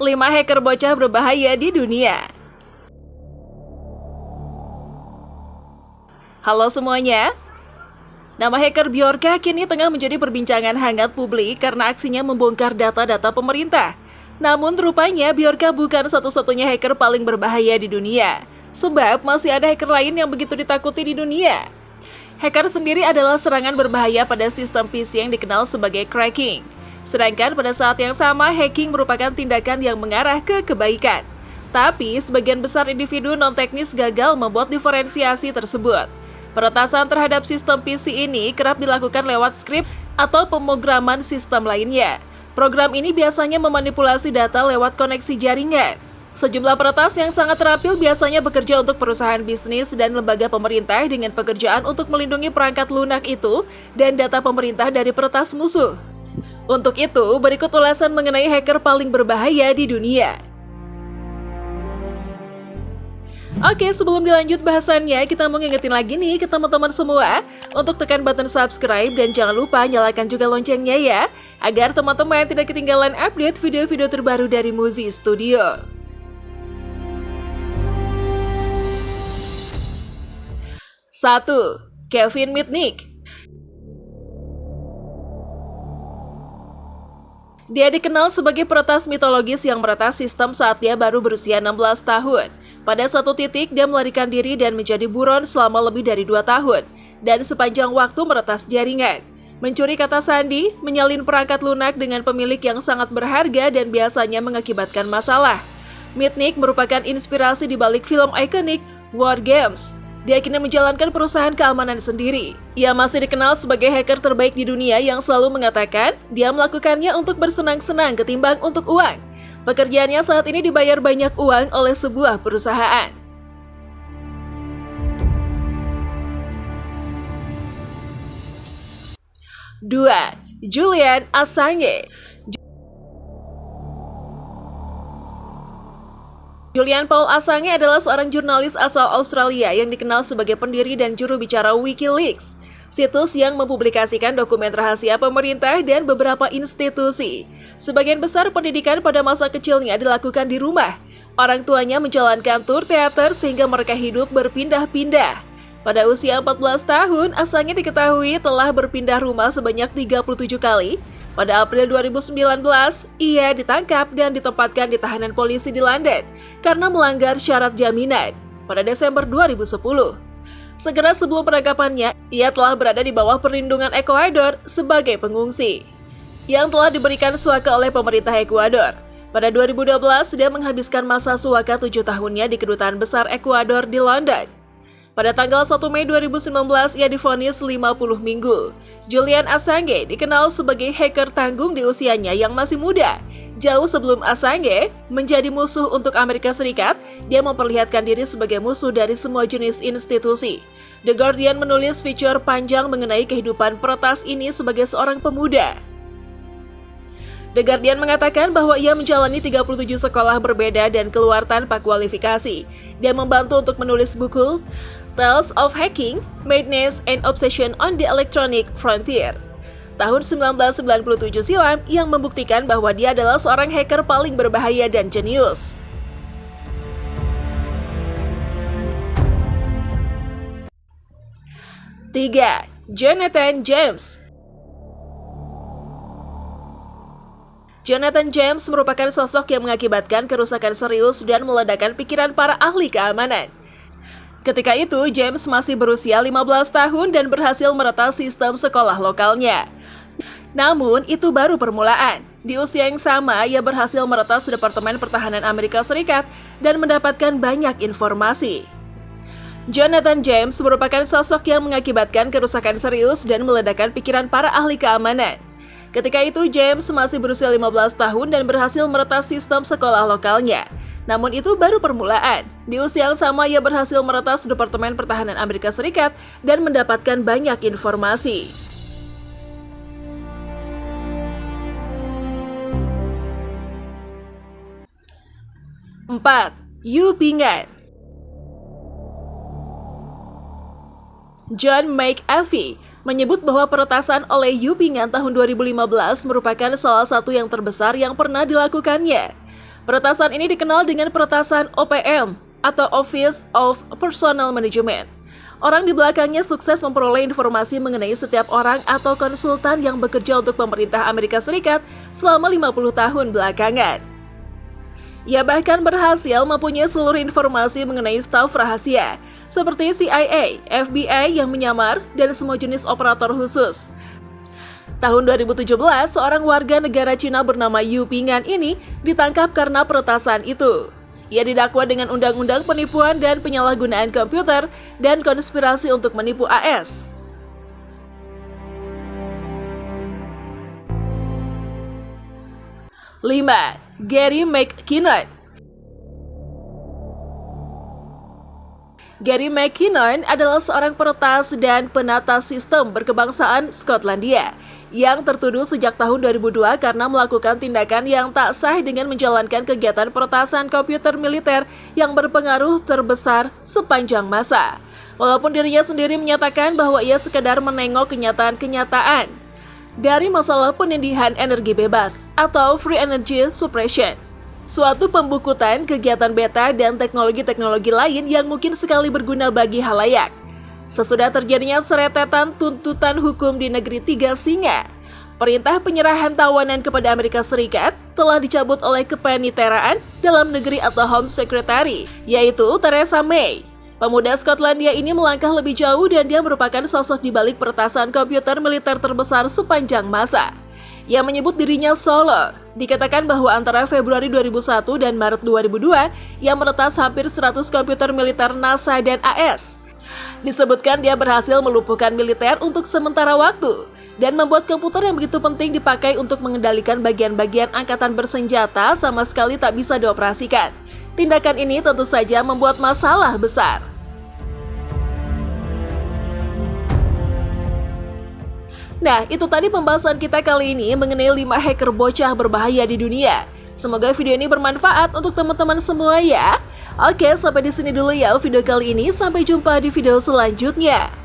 5 hacker bocah berbahaya di dunia. Halo semuanya. Nama hacker Bjorka kini tengah menjadi perbincangan hangat publik karena aksinya membongkar data-data pemerintah. Namun rupanya Bjorka bukan satu-satunya hacker paling berbahaya di dunia, sebab masih ada hacker lain yang begitu ditakuti di dunia. Hacker sendiri adalah serangan berbahaya pada sistem PC yang dikenal sebagai cracking. Sedangkan pada saat yang sama, hacking merupakan tindakan yang mengarah ke kebaikan. Tapi sebagian besar individu non-teknis gagal membuat diferensiasi tersebut. Peretasan terhadap sistem PC ini kerap dilakukan lewat skrip atau pemrograman sistem lainnya. Program ini biasanya memanipulasi data lewat koneksi jaringan. Sejumlah peretas yang sangat terampil biasanya bekerja untuk perusahaan bisnis dan lembaga pemerintah dengan pekerjaan untuk melindungi perangkat lunak itu dan data pemerintah dari peretas musuh. Untuk itu, berikut ulasan mengenai hacker paling berbahaya di dunia. Oke, sebelum dilanjut bahasannya, kita mau ngingetin lagi nih ke teman-teman semua untuk tekan button subscribe dan jangan lupa nyalakan juga loncengnya ya, agar teman-teman tidak ketinggalan update video-video terbaru dari Muzi Studio. 1. Kevin Mitnick. Dia dikenal sebagai peretas mitologis yang meretas sistem saat dia baru berusia 16 tahun. Pada satu titik, dia melarikan diri dan menjadi buron selama lebih dari 2 tahun, dan sepanjang waktu meretas jaringan. Mencuri kata sandi, menyalin perangkat lunak dengan pemilik yang sangat berharga dan biasanya mengakibatkan masalah. Mitnick merupakan inspirasi di balik film ikonik War Games. Dia kini menjalankan perusahaan keamanan sendiri. Ia masih dikenal sebagai hacker terbaik di dunia yang selalu mengatakan dia melakukannya untuk bersenang-senang ketimbang untuk uang. Pekerjaannya saat ini dibayar banyak uang oleh sebuah perusahaan. 2. Julian Assange. Julian Paul Assange adalah seorang jurnalis asal Australia yang dikenal sebagai pendiri dan juru bicara WikiLeaks, situs yang mempublikasikan dokumen rahasia pemerintah dan beberapa institusi. Sebagian besar pendidikan pada masa kecilnya dilakukan di rumah. Orang tuanya menjalankan tur teater sehingga mereka hidup berpindah-pindah. Pada usia 14 tahun, Assange diketahui telah berpindah rumah sebanyak 37 kali. Pada April 2019, ia ditangkap dan ditempatkan di tahanan polisi di London karena melanggar syarat jaminan. Pada Desember 2010, segera sebelum penangkapannya, ia telah berada di bawah perlindungan Ekuador sebagai pengungsi yang telah diberikan suaka oleh pemerintah Ekuador. Pada 2012, dia menghabiskan masa suaka 7 tahunnya di Kedutaan Besar Ekuador di London. Pada tanggal 1 Mei 2019, ia divonis 50 minggu. Julian Assange dikenal sebagai hacker tanggung di usianya yang masih muda. Jauh sebelum Assange menjadi musuh untuk Amerika Serikat, dia memperlihatkan diri sebagai musuh dari semua jenis institusi. The Guardian menulis feature panjang mengenai kehidupan peretas ini sebagai seorang pemuda. The Guardian mengatakan bahwa ia menjalani 37 sekolah berbeda dan keluar tanpa kualifikasi. Dia membantu untuk menulis buku Tales of Hacking, Madness, and Obsession on the Electronic Frontier tahun 1997 silam yang membuktikan bahwa dia adalah seorang hacker paling berbahaya dan jenius. Tiga. Jonathan James. Jonathan James merupakan sosok yang mengakibatkan kerusakan serius dan meledakkan pikiran para ahli keamanan. Ketika itu, James masih berusia 15 tahun dan berhasil meretas sistem sekolah lokalnya. Namun, itu baru permulaan. Di usia yang sama, ia berhasil meretas Departemen Pertahanan Amerika Serikat dan mendapatkan banyak informasi. Jonathan James merupakan sosok yang mengakibatkan kerusakan serius dan meledakkan pikiran para ahli keamanan. Ketika itu, James masih berusia 15 tahun dan berhasil meretas sistem sekolah lokalnya. Namun itu baru permulaan. Di usia yang sama, ia berhasil meretas Departemen Pertahanan Amerika Serikat dan mendapatkan banyak informasi. 4. Yu Pingan. John McAfee menyebut bahwa peretasan oleh Yu Pingan tahun 2015 merupakan salah satu yang terbesar yang pernah dilakukannya. Peretasan ini dikenal dengan peretasan OPM atau Office of Personnel Management. Orang di belakangnya sukses memperoleh informasi mengenai setiap orang atau konsultan yang bekerja untuk pemerintah Amerika Serikat selama 50 tahun belakangan. Ia bahkan berhasil mempunyai seluruh informasi mengenai staf rahasia, seperti CIA, FBI yang menyamar, dan semua jenis operator khusus. Tahun 2017, seorang warga negara Cina bernama Yu Pingan ini ditangkap karena peretasan itu. Ia didakwa dengan undang-undang penipuan dan penyalahgunaan komputer dan konspirasi untuk menipu AS. Lima, Gary McKinnon. Gary McKinnon adalah seorang peretas dan penata sistem berkebangsaan Skotlandia yang tertuduh sejak tahun 2002 karena melakukan tindakan yang tak sah dengan menjalankan kegiatan peretasan komputer militer yang berpengaruh terbesar sepanjang masa. Walaupun dirinya sendiri menyatakan bahwa ia sekedar menengok kenyataan-kenyataan dari masalah penindihan energi bebas atau free energy suppression, suatu pembukutan kegiatan beta dan teknologi-teknologi lain yang mungkin sekali berguna bagi halayak. Sesudah terjadinya seretetan tuntutan hukum di negeri tiga singa, perintah penyerahan tawanan kepada Amerika Serikat telah dicabut oleh Kepaniteraan Dalam Negeri atau Home Secretary, yaitu Theresa May. Pemuda Skotlandia ini melangkah lebih jauh dan dia merupakan sosok di balik peretasan komputer militer terbesar sepanjang masa. Ia menyebut dirinya solo. Dikatakan bahwa antara Februari 2001 dan Maret 2002, ia meretas hampir 100 komputer militer NASA dan AS. Disebutkan dia berhasil melumpuhkan militer untuk sementara waktu dan membuat komputer yang begitu penting dipakai untuk mengendalikan bagian-bagian angkatan bersenjata sama sekali tak bisa dioperasikan. Tindakan ini tentu saja membuat masalah besar. Nah, itu tadi pembahasan kita kali ini mengenai 5 hacker bocah berbahaya di dunia. Semoga video ini bermanfaat untuk teman-teman semua ya. Oke, sampai di sini dulu ya video kali ini. Sampai jumpa di video selanjutnya.